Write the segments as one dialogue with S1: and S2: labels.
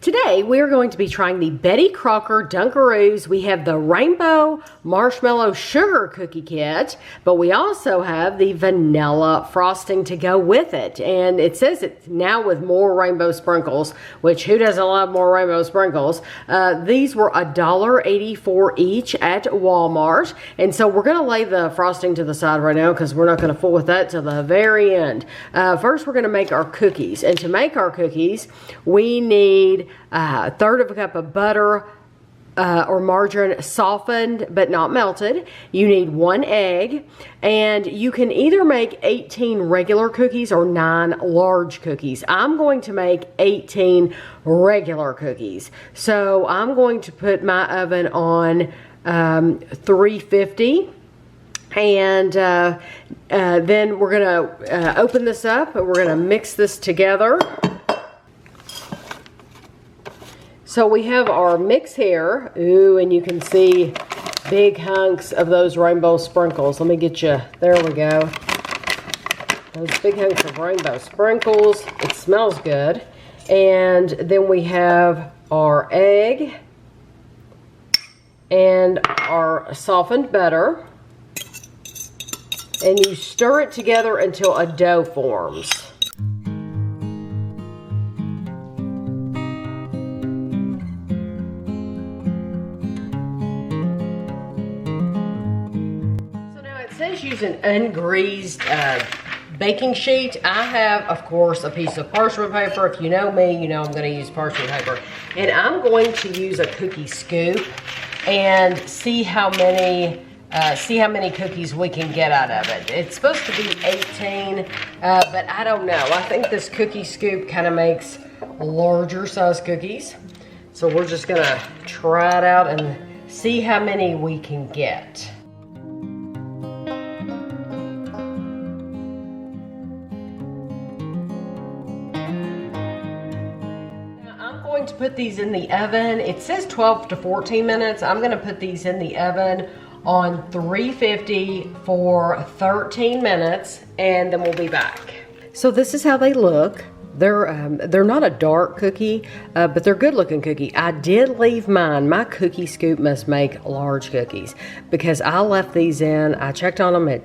S1: Today, we're going to be trying the Crocker DunkARoos. We have the Rainbow Marshmallow Sugar Cookie Kit, but we also have the vanilla frosting to go with it. And it says it's now with more rainbow sprinkles, which who doesn't love more rainbow sprinkles? These were $1.84 each at Walmart. And so we're going to lay the frosting to the side right now because we're not going to fool with that till the very end. First, we're going to make our cookies. And to make our cookies, we need a third of a cup of butter or margarine, softened but not melted. You need 1 egg, and you can either make 18 regular cookies or 9 large cookies. I'm going to make 18 regular cookies. So I'm going to put my oven on 350. And then we're gonna open this up and we're gonna mix this together. So we have our mix here. Ooh, and you can see big hunks of those rainbow sprinkles. Let me get you, there we go. Those big hunks of rainbow sprinkles. It smells good. And then we have our egg and our softened butter. And you stir it together until a dough forms. Use an ungreased baking sheet. I have, of course, a piece of parchment paper. If you know me, you know I'm going to use parchment paper. And I'm going to use a cookie scoop and see how many cookies we can get out of it. It's supposed to be 18, but I don't know. I think this cookie scoop kind of makes larger size cookies. So we're just going to try it out and see how many we can get. To put these in the oven. It says 12 to 14 minutes. I'm going to put these in the oven on 350 for 13 minutes and then we'll be back. So this is how they look. They're not a dark cookie, but they're good looking cookie. I did leave mine. My cookie scoop must make large cookies because I left these in. I checked on them at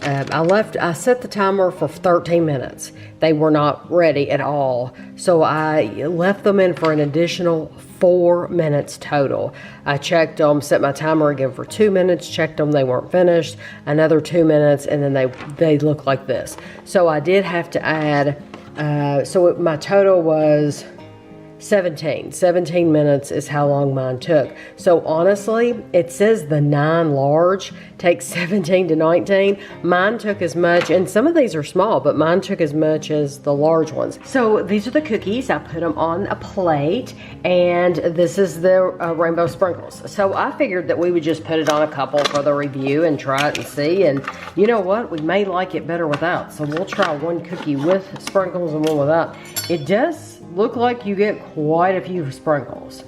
S1: I set the timer for 13 minutes. They were not ready at all. So I left them in for an additional 4 minutes total. I checked them, set my timer again for 2 minutes, checked them, they weren't finished, another 2 minutes, and then they look like this. So I did have to add, my total was 17 minutes is how long mine took. So honestly, it says the 9 large takes 17 to 19. Mine took as much, and some of these are small, but mine took as much as the large ones. So these are the cookies. I put them on a plate, and this is the rainbow sprinkles. So I figured that we would just put it on a couple for the review and try it and see. And you know what? We may like it better without. So we'll try one cookie with sprinkles and one without. It does look like you get quite a few sprinkles.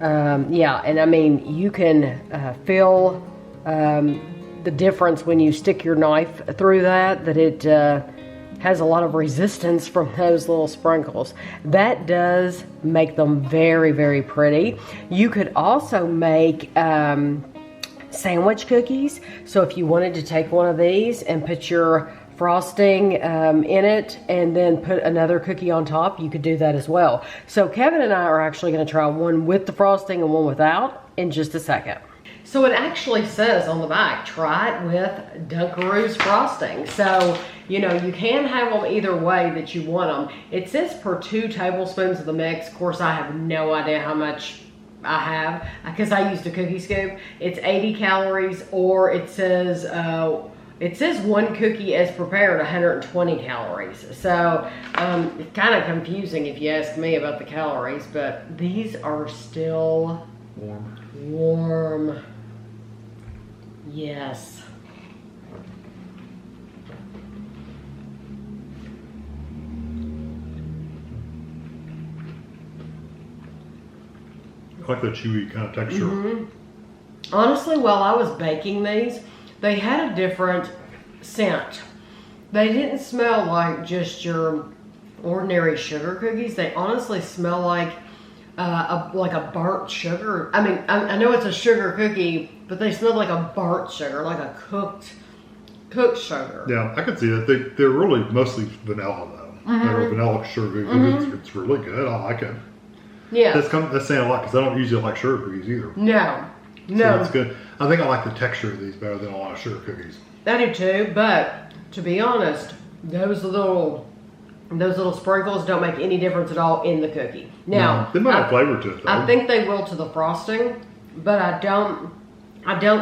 S1: Yeah, and I mean, you can feel the difference when you stick your knife through that it has a lot of resistance from those little sprinkles. That does make them very, very pretty. You could also make sandwich cookies. So if you wanted to take one of these and put your frosting in it and then put another cookie on top, you could do that as well. So Kevin and I are actually going to try one with the frosting and one without in just a second. So it actually says on the back, try it with DunkARoos frosting. So, you know, you can have them either way that you want them. It says per 2 tablespoons of the mix. Of course, I have no idea how much I have because I used a cookie scoop. It's 80 calories, or it says 1 cookie as prepared, 120 calories. So it's kind of confusing if you ask me about the calories, but these are still warm. Yes.
S2: I like the chewy kind of texture.
S1: Mm-hmm. Honestly, while I was baking these, they had a different scent. They didn't smell like just your ordinary sugar cookies. They honestly smell like a burnt sugar. I mean, I know it's a sugar cookie, but they smell like a burnt sugar, like a cooked sugar.
S2: Yeah, I can see that. They're really mostly vanilla though. They're vanilla sugar cookies. It's really good. I like it.
S1: Yeah.
S2: That's saying a lot because I don't usually like sugar cookies either.
S1: No.
S2: So it's good. I think I like the texture of these better than a lot of sugar cookies.
S1: I do too, but to be honest, those little sprinkles don't make any difference at all in the cookie. Now,
S2: they might have flavor to it though.
S1: I think they will to the frosting, but I don't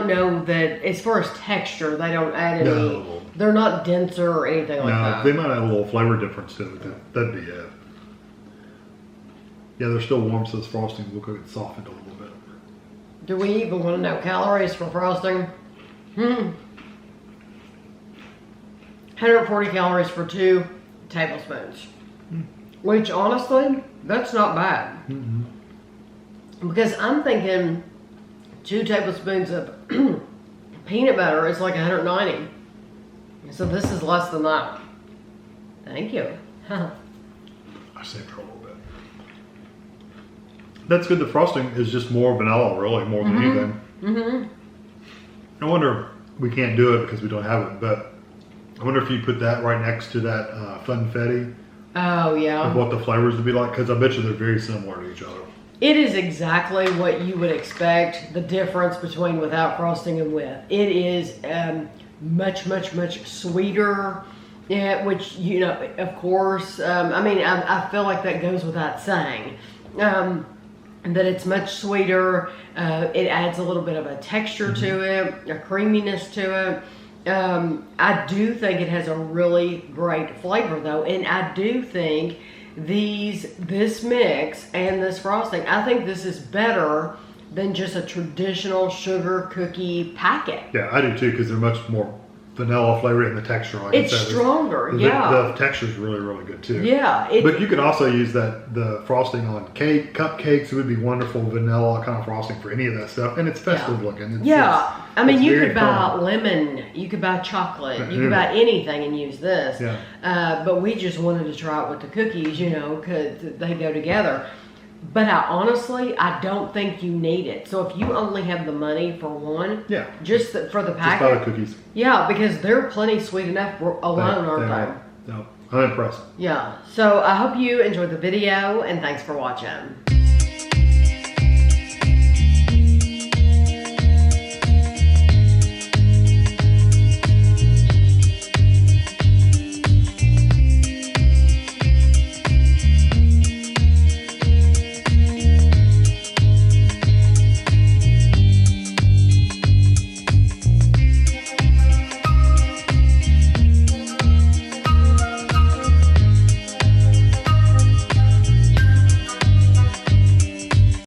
S1: know that as far as texture, they don't add any.
S2: No.
S1: They're not denser or anything like that.
S2: No, they might have a little flavor difference to it. That'd be it. Yeah, they're still warm, so this frosting will get softened a little bit.
S1: Do we even want to know calories for frosting? 140 calories for 2 tablespoons. Which, honestly, that's not bad. Because I'm thinking 2 tablespoons of peanut butter is like 190. So this is less than that. Thank you.
S2: I saved her a little bit. That's good. The frosting is just more vanilla, really, more than anything. I wonder, we can't do it because we don't have it, but I wonder if you put that right next to that funfetti.
S1: Oh, yeah.
S2: Of what the flavors would be like, because I bet you they're very similar to each other.
S1: It is exactly what you would expect, the difference between without frosting and with. It is much, much, much sweeter, yeah, which, you know, of course, I mean, I feel like that goes without saying. That it's much sweeter. It adds a little bit of a texture to it, a creaminess to it. I do think it has a really great flavor though, and I do think this mix and this frosting, I think this is better than just a traditional sugar cookie packet.
S2: Yeah, I do too, because they're much more vanilla flavor in the texture. Like
S1: it's stronger, yeah.
S2: The texture is really, really good too.
S1: Yeah.
S2: But you could also use the frosting on cake. Cupcakes would be wonderful vanilla kind of frosting for any of that stuff. And it's festive looking.
S1: I mean, you could buy lemon, you could buy chocolate, you could buy anything and use this.
S2: Yeah.
S1: But we just wanted to try it with the cookies, you know, because they go together. But I don't think you need it. So if you only have the money for one, just for the packet.
S2: Just buy the cookies.
S1: Yeah, because they're plenty sweet enough alone, aren't they?
S2: No, I'm impressed.
S1: Yeah. So I hope you enjoyed the video, and thanks for watching.